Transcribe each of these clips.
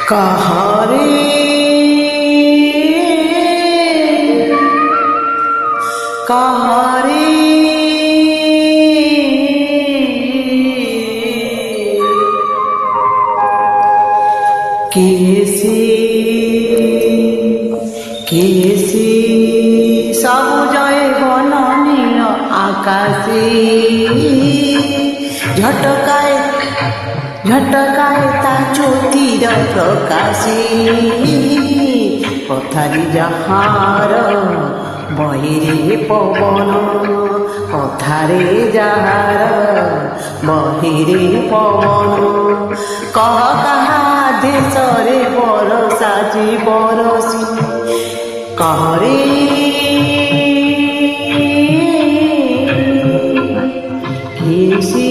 কাহারে কাহারে কেসে কেসে সবুজয় বন নীল আকাশে ঝটকায় ঝটকায় তা জ্যোতির প্রকাশে পথারি যাহার বহিরে পবন পথারে যাহার বহিরে পবন কহ কাহা দেশরে বরসাজি বরসি কহরে কেসি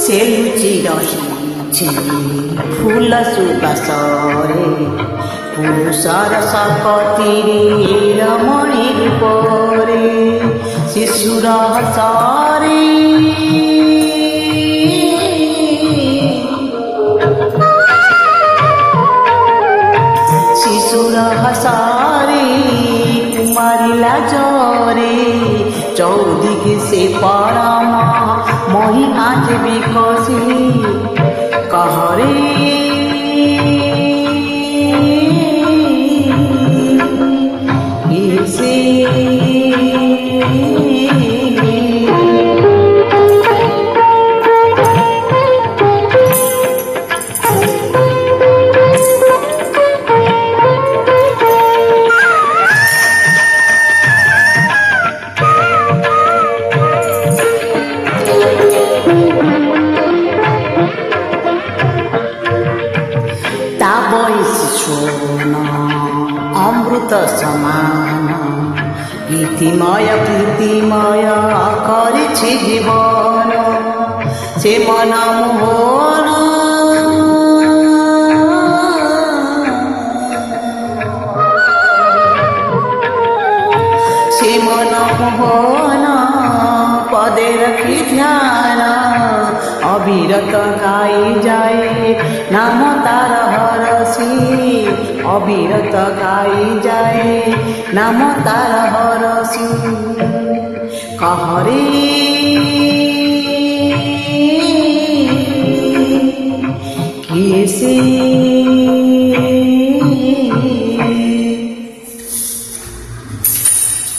ସେ ଲୁଚି ରହିଛି ଫୁଲ ସୁବାସରେ ପୁରୁଷର ଶପତିରେ ରମଣୀ ରୂପରେ ଶିଶୁର ହସରେ ଶିଶୁର ହସରେ କୁମାରୀ ଲାଜରେ ଚୌଦିକି ସେ ପରମ মহিমা যে বিকশি কহরে এসে তা বয়সী সোন অমৃত সমান গীতিময় কীর্তিময় করেছে জীবন সে মন মোহন সে মন মোহন পদে রাখি ধ্যান অবিরত গাই যায় নাম তার হরসি অবিরত গাই যায় নাম তার হরসি কহরে কেসে